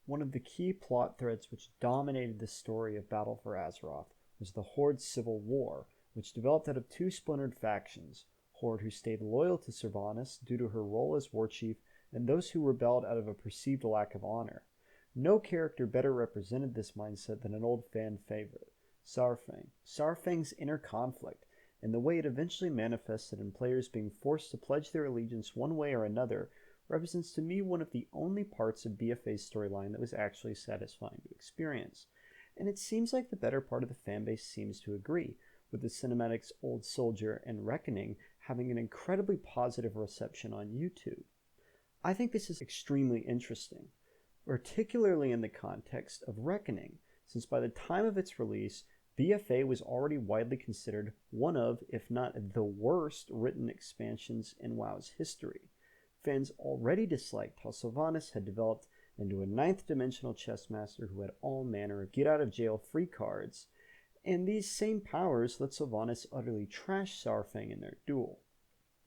One of the key plot threads which dominated the story of Battle for Azeroth was the Horde's civil war, which developed out of two splintered factions: Horde, who stayed loyal to Sylvanas due to her role as war chief, and those who rebelled out of a perceived lack of honor. No character better represented this mindset than an old fan favorite, Saurfang. Saurfang's inner conflict, and the way it eventually manifested in players being forced to pledge their allegiance one way or another, represents to me one of the only parts of BFA's storyline that was actually satisfying to experience. And it seems like the better part of the fanbase seems to agree, with the cinematics Old Soldier and Reckoning having an incredibly positive reception on YouTube. I think this is extremely interesting, particularly in the context of Reckoning, since by the time of its release, BFA was already widely considered one of, if not the worst, written expansions in WoW's history. Fans already disliked how Sylvanas had developed into a ninth-dimensional chess master who had all manner of get-out-of-jail-free cards, and these same powers let Sylvanas utterly trash Saurfang in their duel.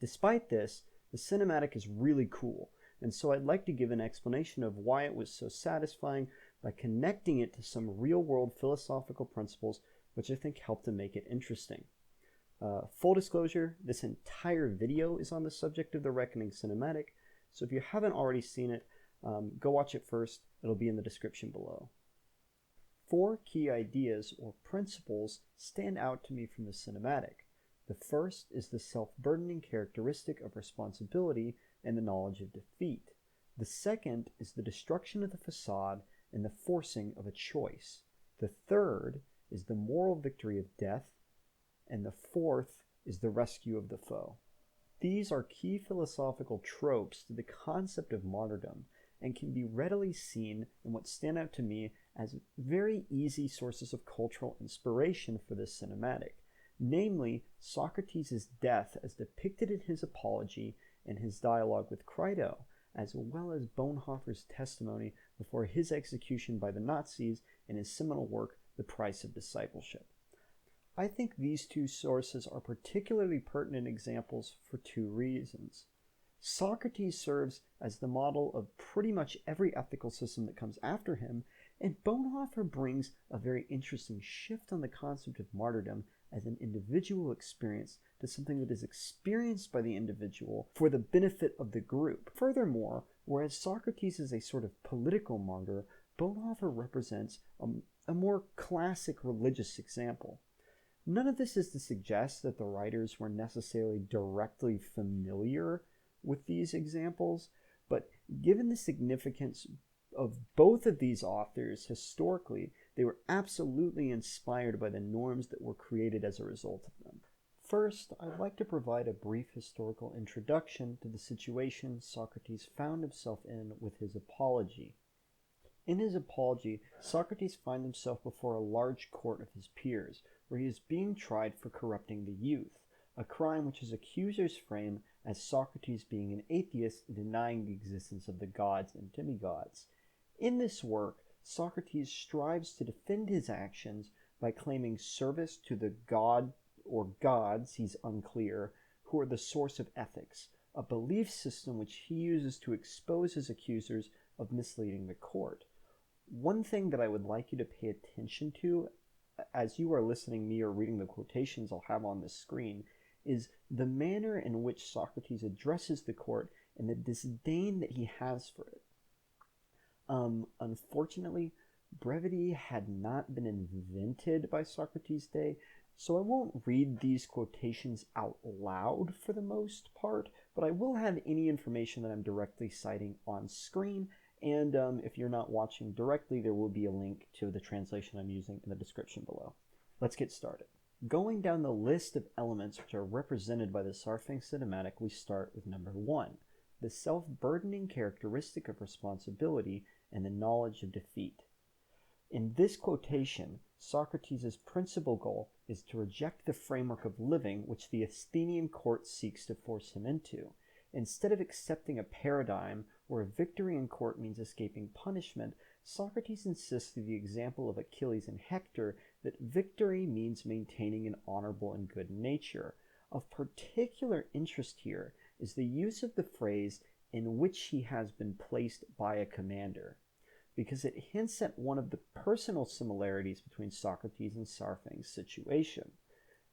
Despite this, the cinematic is really cool, and so I'd like to give an explanation of why it was so satisfying by connecting it to some real-world philosophical principles which I think help to make it interesting. Full disclosure, this entire video is on the subject of the Reckoning cinematic, so if you haven't already seen it, go watch it first. It'll be in the description below. 4 key ideas or principles stand out to me from the cinematic. The first is the self-burdening characteristic of responsibility and the knowledge of defeat. The second is the destruction of the facade and the forcing of a choice. The third is the moral victory of death, and the fourth is the rescue of the foe. These are key philosophical tropes to the concept of martyrdom and can be readily seen in what stand out to me as very easy sources of cultural inspiration for this cinematic, namely Socrates' death as depicted in his apology and his dialogue with Crito, as well as Bonhoeffer's testimony before his execution by the Nazis in his seminal work, The Price of Discipleship. I think these two sources are particularly pertinent examples for 2 reasons. Socrates serves as the model of pretty much every ethical system that comes after him, and Bonhoeffer brings a very interesting shift on the concept of martyrdom as an individual experience to something that is experienced by the individual for the benefit of the group. Furthermore, whereas Socrates is a sort of political martyr, Bonhoeffer represents a more classic religious example. None of this is to suggest that the writers were necessarily directly familiar with these examples, but given the significance of both of these authors historically, they were absolutely inspired by the norms that were created as a result of them. First, I'd like to provide a brief historical introduction to the situation Socrates found himself in with his apology. In his apology, Socrates finds himself before a large court of his peers, where he is being tried for corrupting the youth, a crime which his accusers frame as Socrates being an atheist and denying the existence of the gods and demigods. In this work, Socrates strives to defend his actions by claiming service to the god or gods, he's unclear, who are the source of ethics, a belief system which he uses to expose his accusers of misleading the court. One thing that I would like you to pay attention to as you are listening to me or reading the quotations I'll have on the screen is the manner in which Socrates addresses the court and the disdain that he has for it. Unfortunately, brevity had not been invented by Socrates' day, so I won't read these quotations out loud for the most part, but I will have any information that I'm directly citing on screen, and if you're not watching directly, there will be a link to the translation I'm using in the description below. Let's get started. Going down the list of elements which are represented by the Saurfang cinematic, we start with number 1, the self-burdening characteristic of responsibility and the knowledge of defeat. In this quotation, Socrates' principal goal is to reject the framework of living which the Athenian court seeks to force him into. Instead of accepting a paradigm where victory in court means escaping punishment, Socrates insists through the example of Achilles and Hector that victory means maintaining an honorable and good nature. Of particular interest here is the use of the phrase "in which he has been placed by a commander." because it hints at one of the personal similarities between Socrates and Saurfang's situation.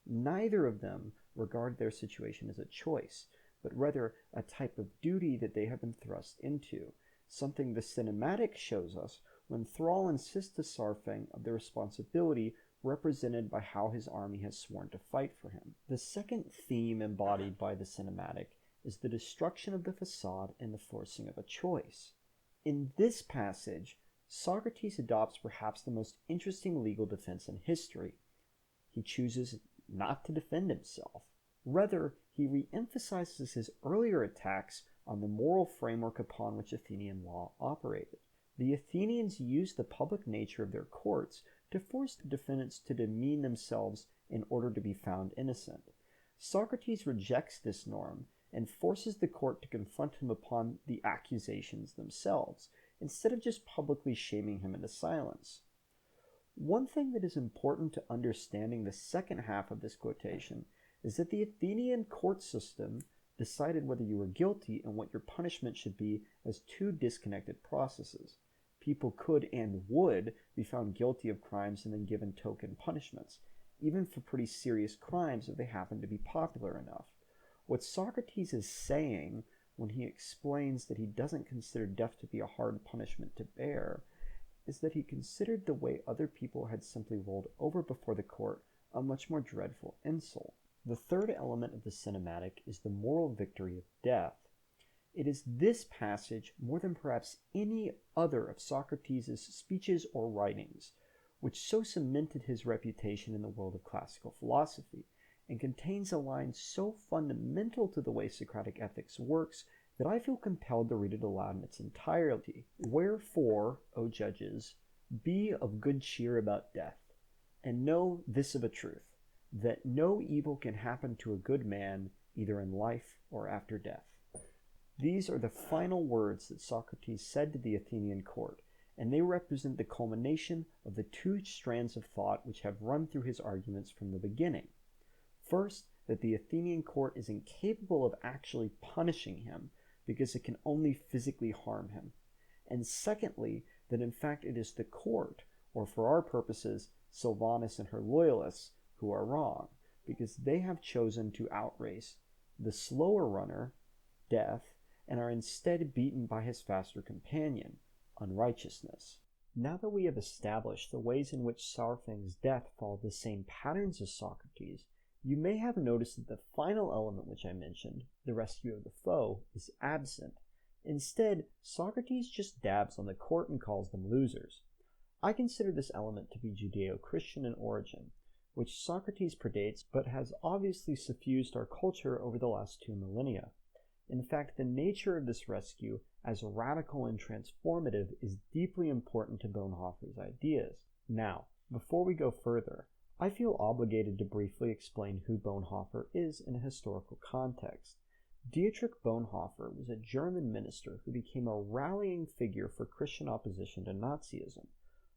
Neither of them regard their situation as a choice, but rather a type of duty that they have been thrust into, something the cinematic shows us when Thrall insists to Saurfang of the responsibility represented by how his army has sworn to fight for him. The second theme embodied by the cinematic is the destruction of the facade and the forcing of a choice. In this passage, Socrates adopts perhaps the most interesting legal defense in history. He chooses not to defend himself. Rather, he re-emphasizes his earlier attacks on the moral framework upon which Athenian law operated. The Athenians used the public nature of their courts to force the defendants to demean themselves in order to be found innocent. Socrates rejects this norm and forces the court to confront him upon the accusations themselves, instead of just publicly shaming him into silence. One thing that is important to understanding the second half of this quotation is that the Athenian court system decided whether you were guilty and what your punishment should be as two disconnected processes. People could and would be found guilty of crimes and then given token punishments, even for pretty serious crimes if they happen to be popular enough. What Socrates is saying when he explains that he doesn't consider death to be a hard punishment to bear is that he considered the way other people had simply rolled over before the court a much more dreadful insult. The third element of the cinematic is the moral victory of death. It is this passage, more than perhaps any other of Socrates' speeches or writings, which so cemented his reputation in the world of classical philosophy, and contains a line so fundamental to the way Socratic ethics works that I feel compelled to read it aloud in its entirety. Wherefore, O judges, be of good cheer about death, and know this of a truth, that no evil can happen to a good man, either in life or after death. These are the final words that Socrates said to the Athenian court, and they represent the culmination of the two strands of thought which have run through his arguments from the beginning. First, that the Athenian court is incapable of actually punishing him because it can only physically harm him. And secondly, that in fact it is the court, or for our purposes, Sylvanus and her loyalists, who are wrong, because they have chosen to outrace the slower runner, death, and are instead beaten by his faster companion, unrighteousness. Now that we have established the ways in which Saurfang's death followed the same patterns as Socrates, you may have noticed that the final element which I mentioned, the rescue of the foe, is absent. Instead, Socrates just dabs on the court and calls them losers. I consider this element to be Judeo-Christian in origin, which Socrates predates but has obviously suffused our culture over the last 2 millennia. In fact, the nature of this rescue as radical and transformative is deeply important to Bonhoeffer's ideas. Now, before we go further, I feel obligated to briefly explain who Bonhoeffer is in a historical context. Dietrich Bonhoeffer was a German minister who became a rallying figure for Christian opposition to Nazism.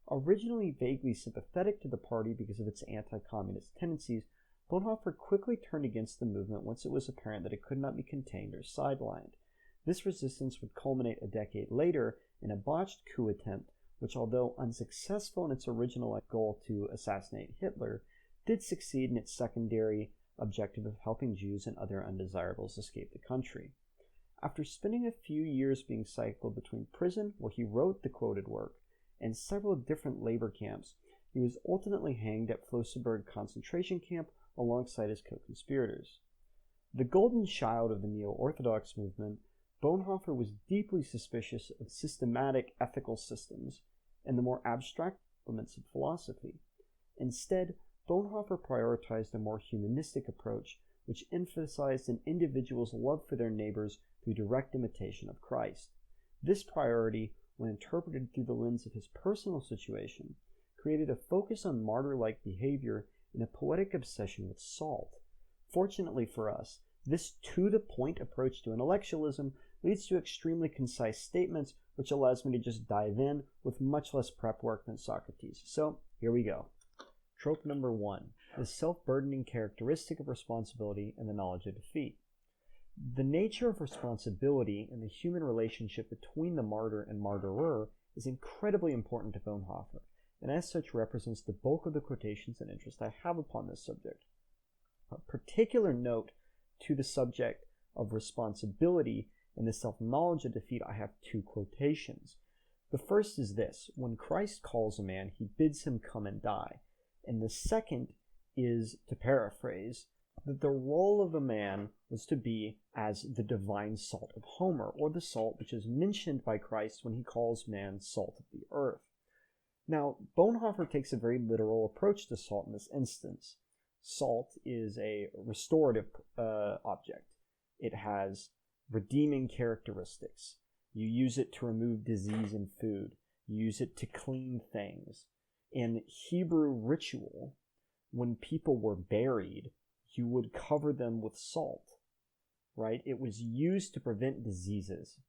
Originally vaguely sympathetic to the party because of its anti-communist tendencies, Bonhoeffer quickly turned against the movement once it was apparent that it could not be contained or sidelined. This resistance would culminate a decade later in a botched coup attempt which, although unsuccessful in its original goal to assassinate Hitler, did succeed in its secondary objective of helping Jews and other undesirables escape the country. After spending a few years being cycled between prison, where he wrote the quoted work, and several different labor camps, he was ultimately hanged at Flossenburg concentration camp alongside his co-conspirators. The golden child of the neo-Orthodox movement, Bonhoeffer was deeply suspicious of systematic ethical systems and the more abstract elements of philosophy. Instead, Bonhoeffer prioritized a more humanistic approach, which emphasized an individual's love for their neighbors through direct imitation of Christ. This priority, when interpreted through the lens of his personal situation, created a focus on martyr-like behavior and a poetic obsession with salt. Fortunately for us, this to-the-point approach to intellectualism leads to extremely concise statements, which allows me to just dive in with much less prep work than Socrates. So, here we go. Trope number 1, the self-burdening characteristic of responsibility and the knowledge of defeat. The nature of responsibility and the human relationship between the martyr and martyrer is incredibly important to Bonhoeffer, and as such represents the bulk of the quotations and interest I have upon this subject. A particular note to the subject of responsibility and the self-knowledge of defeat, I have two quotations. The first is this: when Christ calls a man, he bids him come and die. And the second is, to paraphrase, that the role of a man was to be as the divine salt of Homer, or the salt which is mentioned by Christ when he calls man salt of the earth. Now, Bonhoeffer takes a very literal approach to salt in this instance. Salt is a restorative object. It has redeeming characteristics. You use it to remove disease in food. You use it to clean things. In Hebrew ritual, when people were buried, you would cover them with salt, right? It was used to prevent diseases.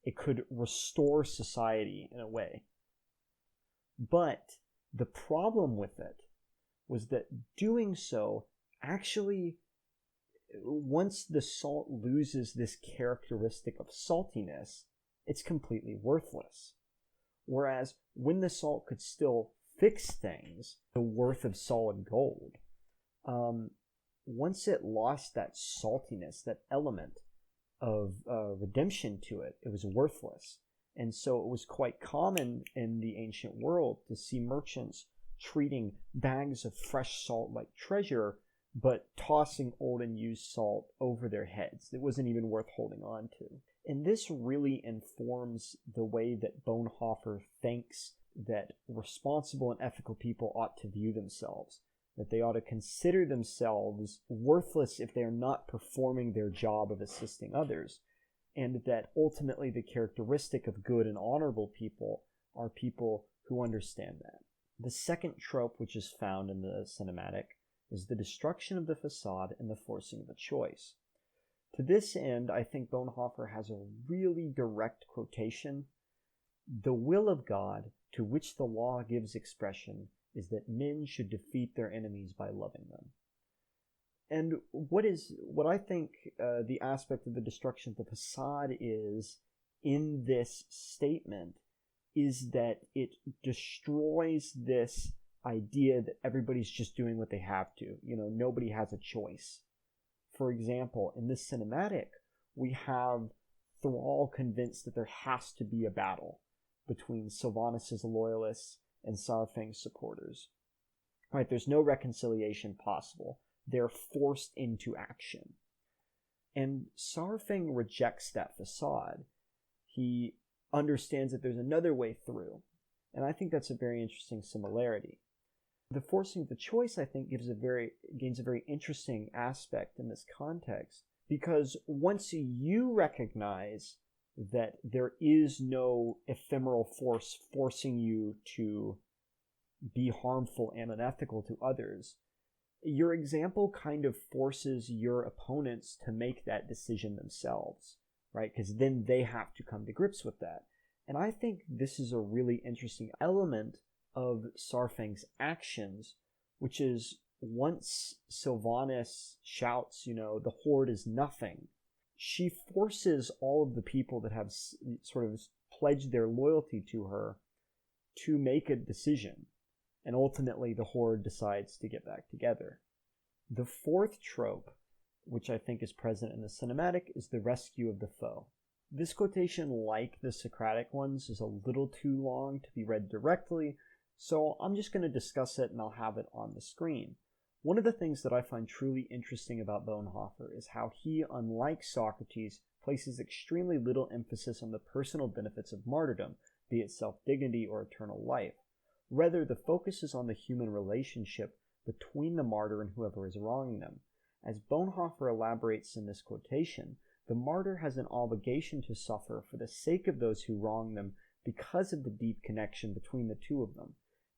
It could restore society in a way. But the problem with it was that doing so actually, once the salt loses this characteristic of saltiness, it's completely worthless. Whereas when the salt could still fix things, the worth of solid gold, once it lost that saltiness, that element of redemption to it, it was worthless. And so it was quite common in the ancient world to see merchants treating bags of fresh salt like treasure, but tossing old and used salt over their heads. It wasn't even worth holding on to. And this really informs the way that Bonhoeffer thinks that responsible and ethical people ought to view themselves, that they ought to consider themselves worthless if they are not performing their job of assisting others, and that ultimately the characteristic of good and honorable people are people who understand that. The second trope which is found in the cinematic is the destruction of the facade and the forcing of a choice. To this end, I think Bonhoeffer has a really direct quotation. The will of God, to which the law gives expression, is that men should defeat their enemies by loving them. And what I think the aspect of the destruction of the facade is in this statement is that it destroys this idea that everybody's just doing what they have to. Nobody has a choice. For example, in this cinematic, we have Thrall convinced that there has to be a battle between Sylvanas' loyalists and Saurfang's supporters. Right? There's no reconciliation possible. They're forced into action. And Saurfang rejects that facade. He understands that there's another way through. And I think that's a very interesting similarity. The forcing of the choice, I think, gains a very interesting aspect in this context, because once you recognize that there is no ephemeral force forcing you to be harmful and unethical to others, your example kind of forces your opponents to make that decision themselves, right? Because then they have to come to grips with that. And I think this is a really interesting element of Saurfang's actions, which is once Sylvanas shouts, the horde is nothing, she forces all of the people that have sort of pledged their loyalty to her to make a decision. And ultimately the horde decides to get back together. The fourth trope, which I think is present in the cinematic, is the rescue of the foe. This quotation, like the Socratic ones, is a little too long to be read directly, so I'm just going to discuss it and I'll have it on the screen. One of the things that I find truly interesting about Bonhoeffer is how he, unlike Socrates, places extremely little emphasis on the personal benefits of martyrdom, be it self-dignity or eternal life. Rather, the focus is on the human relationship between the martyr and whoever is wronging them. As Bonhoeffer elaborates in this quotation, the martyr has an obligation to suffer for the sake of those who wrong them because of the deep connection between the two of them.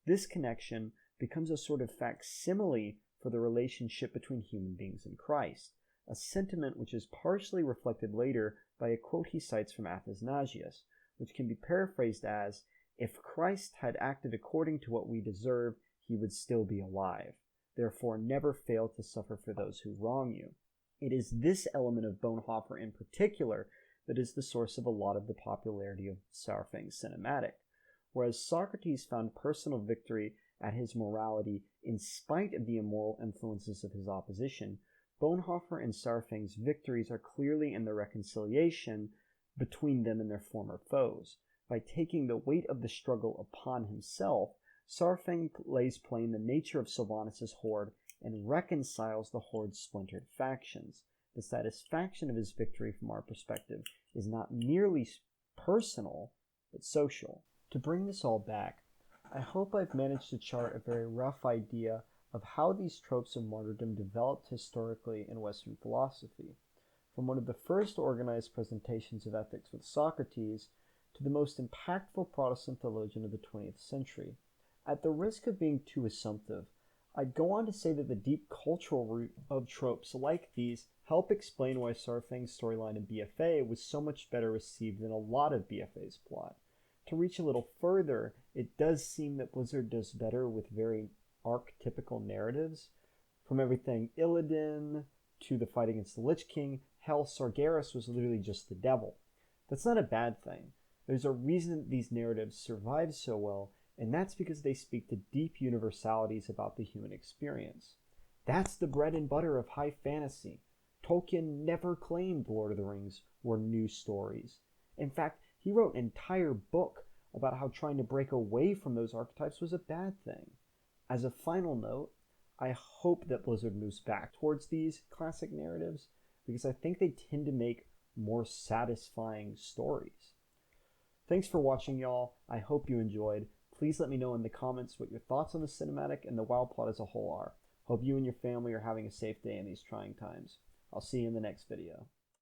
This connection becomes a sort of facsimile for the relationship between human beings and Christ, a sentiment which is partially reflected later by a quote he cites from Athanasius, which can be paraphrased as, "If Christ had acted according to what we deserve, he would still be alive. Therefore, never fail to suffer for those who wrong you." It is this element of Bonhoeffer in particular that is the source of a lot of the popularity of Saurfang's cinematic. Whereas Socrates found personal victory at his morality in spite of the immoral influences of his opposition, Bonhoeffer and Saurfang's victories are clearly in the reconciliation between them and their former foes. By taking the weight of the struggle upon himself, Saurfang lays plain the nature of Sylvanus' horde and reconciles the horde's splintered factions. The satisfaction of his victory from our perspective is not merely personal, but social. To bring this all back, I hope I've managed to chart a very rough idea of how these tropes of martyrdom developed historically in Western philosophy, from one of the first organized presentations of ethics with Socrates to the most impactful Protestant theologian of the 20th century. At the risk of being too assumptive, I'd go on to say that the deep cultural root of tropes like these help explain why Saurfang's storyline in BFA was so much better received than a lot of BFA's plot. To reach a little further, it does seem that Blizzard does better with very archetypical narratives. From everything Illidan to the fight against the Lich King, hell, Sargeras was literally just the devil. That's not a bad thing. There's a reason that these narratives survive so well, and that's because they speak to deep universalities about the human experience. That's the bread and butter of high fantasy. Tolkien never claimed Lord of the Rings were new stories. In fact, he wrote an entire book about how trying to break away from those archetypes was a bad thing. As a final note, I hope that Blizzard moves back towards these classic narratives because I think they tend to make more satisfying stories. Thanks for watching, y'all. I hope you enjoyed. Please let me know in the comments what your thoughts on the cinematic and the WoW plot as a whole are. Hope you and your family are having a safe day in these trying times. I'll see you in the next video.